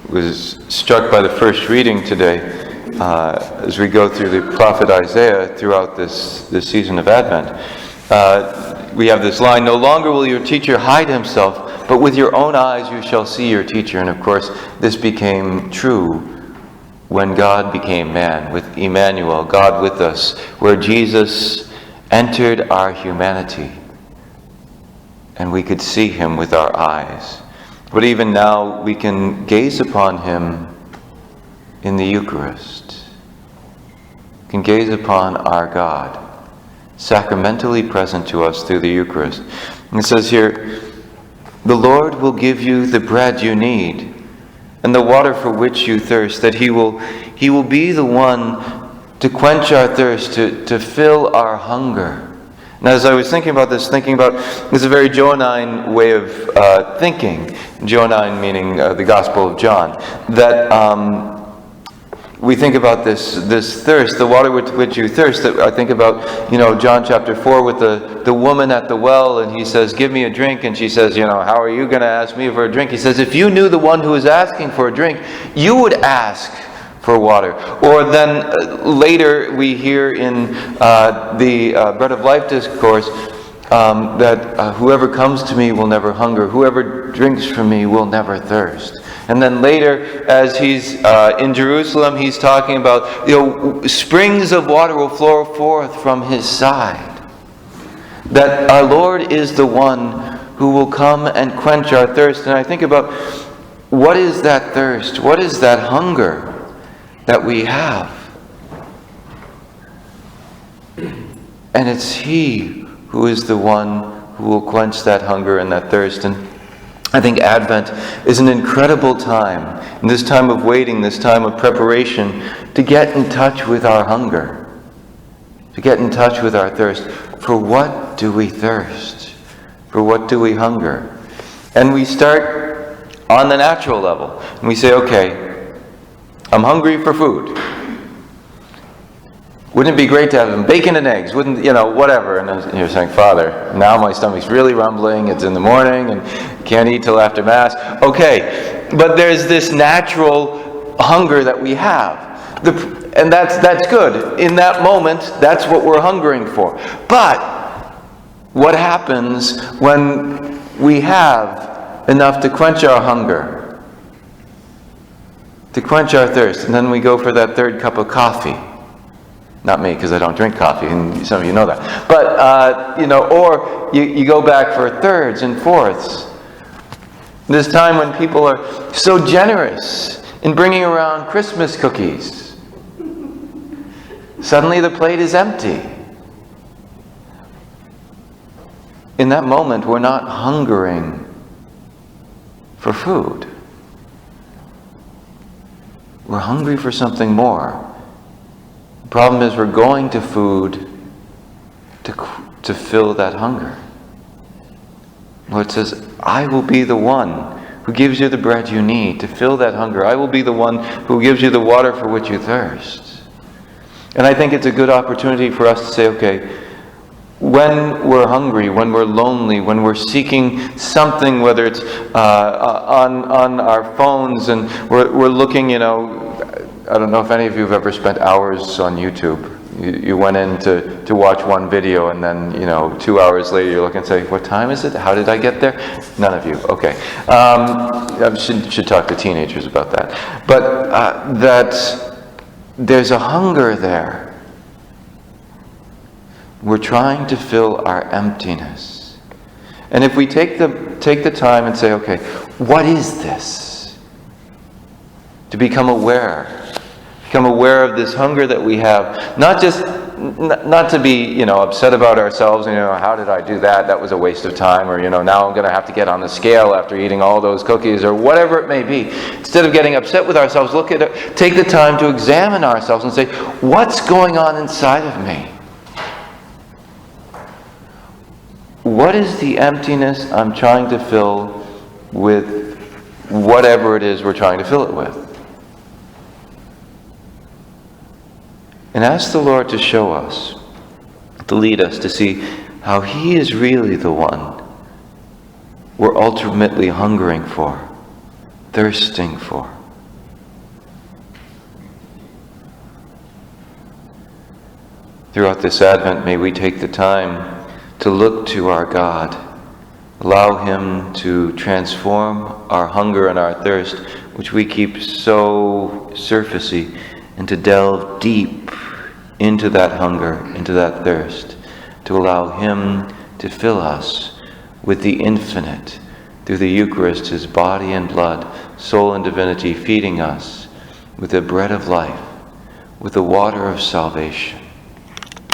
was struck by the first reading today as we go through the prophet Isaiah throughout this season of Advent. We have this line, "No longer will your teacher hide himself, but with your own eyes you shall see your teacher." And of course, this became true when God became man, with Emmanuel, God with us, where Jesus entered our humanity and we could see him with our eyes. But even now, we can gaze upon him in the Eucharist. We can gaze upon our God, sacramentally present to us through the Eucharist. And it says here, "The Lord will give you the bread you need, and the water for which you thirst, that He will be the one to quench our thirst, to fill our hunger." And as I was thinking about this is a very Johannine way of thinking. Johannine meaning the Gospel of John. That we think about this thirst, the water with which you thirst. That I think about, John chapter 4 with the woman at the well, and he says, "Give me a drink," and she says, "How are you going to ask me for a drink?" He says, "If you knew the one who is asking for a drink, you would ask for water." Or then later we hear in the Bread of Life discourse that whoever comes to me will never hunger, whoever drinks from me will never thirst. And then later, as he's in Jerusalem, he's talking about, springs of water will flow forth from his side. That our Lord is the one who will come and quench our thirst. And I think about, what is that thirst? What is that hunger that we have? And it's He who is the one who will quench that hunger and that thirst. And I think Advent is an incredible time, in this time of waiting, this time of preparation, to get in touch with our hunger, to get in touch with our thirst. For what do we thirst? For what do we hunger? And we start on the natural level. And we say, okay, I'm hungry for food. Wouldn't it be great to have some bacon and eggs? Wouldn't, whatever. And you're saying, "Father, now my stomach's really rumbling. It's in the morning and can't eat till after Mass." Okay, but there's this natural hunger that we have. And that's good. In that moment, that's what we're hungering for. But what happens when we have enough to quench our hunger, to quench our thirst, and then we go for that third cup of coffee? Not me, because I don't drink coffee, and some of you know that. But, or you go back for thirds and fourths. This time when people are so generous in bringing around Christmas cookies, suddenly the plate is empty. In that moment, we're not hungering for food. We're hungry for something more. The problem is we're going to food to fill that hunger. Lord says, "I will be the one who gives you the bread you need to fill that hunger. I will be the one who gives you the water for which you thirst." And I think it's a good opportunity for us to say, okay, when we're hungry, when we're lonely, when we're seeking something, whether it's on our phones and we're looking, I don't know if any of you have ever spent hours on YouTube. You went in to watch one video, and then 2 hours later you look and say, "What time is it? How did I get there?" None of you. Okay. I should talk to teenagers about that. But that there's a hunger there. We're trying to fill our emptiness. And if we take the time and say, okay, what is this? To become aware of this hunger that we have, not to be upset about ourselves and how did I do that? That was a waste of time, or now I'm going to have to get on the scale after eating all those cookies, or whatever it may be. Instead of getting upset with ourselves, take the time to examine ourselves and say, what's going on inside of me? What is the emptiness I'm trying to fill with whatever it is we're trying to fill it with? And ask the Lord to show us, to lead us to see how He is really the one we're ultimately hungering for, thirsting for. Throughout this Advent, may we take the time to look to our God. Allow Him to transform our hunger and our thirst, which we keep so surfacey, and to delve deep into that hunger, into that thirst, to allow Him to fill us with the infinite through the Eucharist, His body and blood, soul and divinity, feeding us with the bread of life, with the water of salvation.